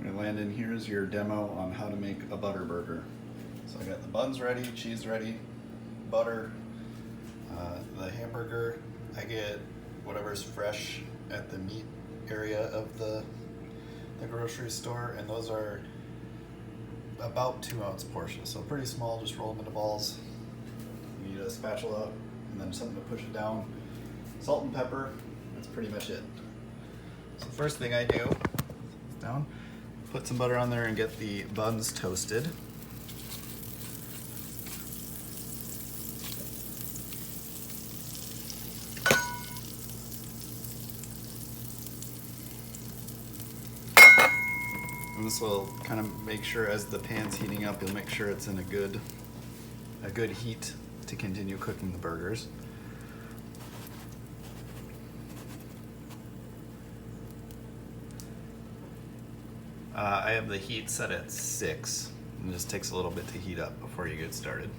And Landon, here's your demo on how to make a butter burger. So I got the buns ready, cheese ready, butter, the hamburger. I get whatever's fresh at the meat area of the grocery store, and those are about 2-ounce portions, so pretty small. Just roll them into balls. You need a spatula and then something to push it down. Salt and pepper. That's pretty much it. So the first thing I do is down, put some butter on there and get the buns toasted. And this will kind of make sure, as the pan's heating up, you'll make sure it's in a good heat to continue cooking the burgers. I have the heat set at 6. It just takes a little bit to heat up before you get started.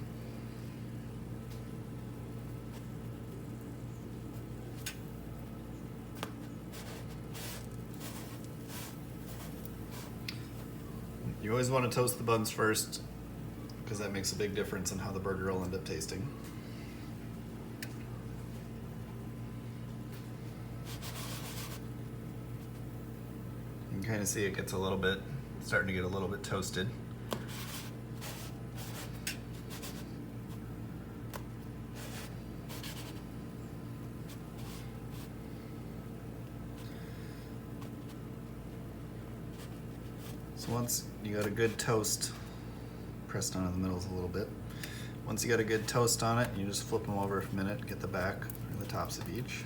You always want to toast the buns first, because that makes a big difference in how the burger will end up tasting. You can kind of see it gets starting to get a little bit toasted. So once you got a good toast, press down in the middle a little bit. Once you got a good toast on it, you just flip them over a minute, get the back or the tops of each.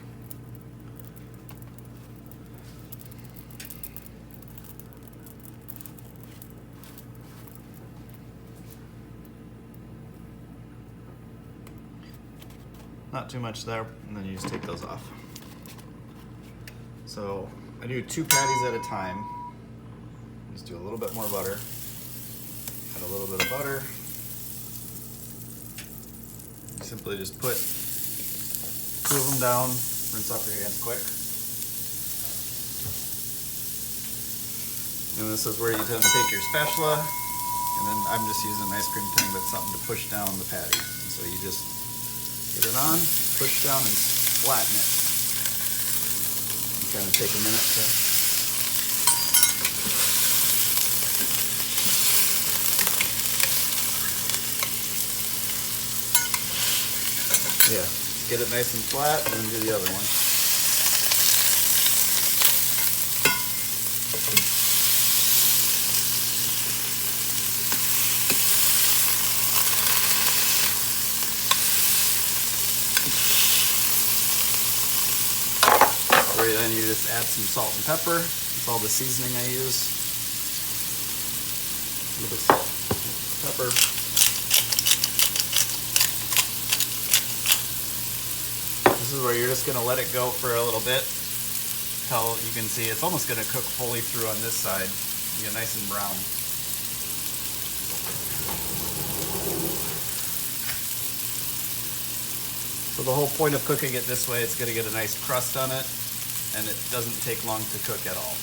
Not too much there, and then you just take those off. So I do 2 patties at a time. Just do a little bit more butter. Add a little bit of butter. You simply just put 2 of them down, rinse off your hands quick. And this is where you tend to take your spatula, and then I'm just using an ice cream thing, but something to push down the patty. And so you just get it on, push down, and flatten it. And kind of take a minute to get it nice and flat, and then do the other one. Then you just add some salt and pepper. That's all the seasoning I use. A little bit of salt, pepper. This is where you're just going to let it go for a little bit until you can see it's almost going to cook fully through on this side. You get nice and brown. So the whole point of cooking it this way, it's going to get a nice crust on it, and it doesn't take long to cook at all.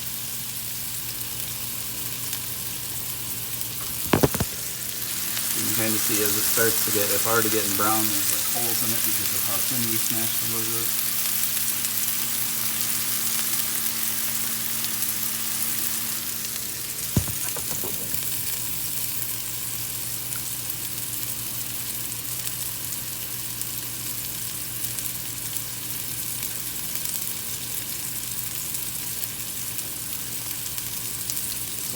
You can kind of see as it starts to get, it's already getting brown, there's like holes in it because of how thin we smashed the burger.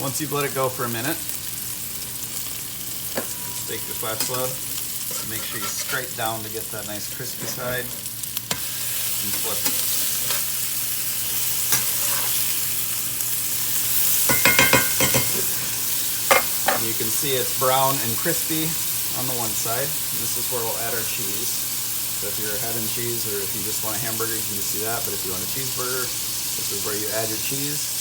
Once you've let it go for a minute, just take your spatula, make sure you scrape down to get that nice crispy side, and flip it. And you can see it's brown and crispy on the one side. And this is where we'll add our cheese. So if you're having cheese, or if you just want a hamburger, you can just do that. But if you want a cheeseburger, this is where you add your cheese.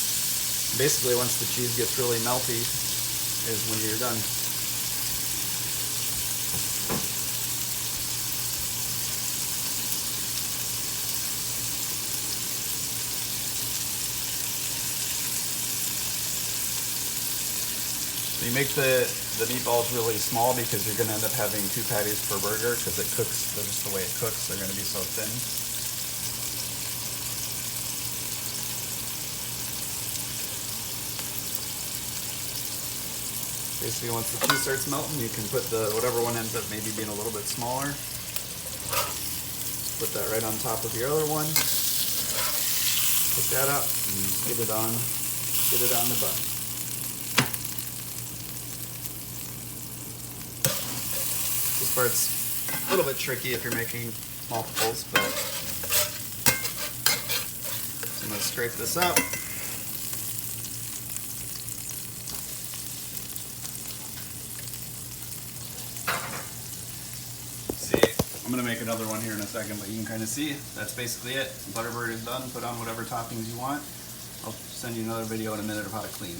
Basically, once the cheese gets really melty is when you're done. So you make the meatballs really small because you're going to end up having 2 patties per burger because it cooks, just the way it cooks, they're going to be so thin. Basically, once the cheese starts melting, you can put the whatever one ends up maybe being a little bit smaller. Put that right on top of your other one. Pick that up and get it on the bun. This part's a little bit tricky if you're making multiples, but so I'm going to scrape this up. See, I'm going to make another one here in a second, but you can kind of see that's basically it. Butterburger is done. Put on whatever toppings you want. I'll send you another video in a minute of how to clean.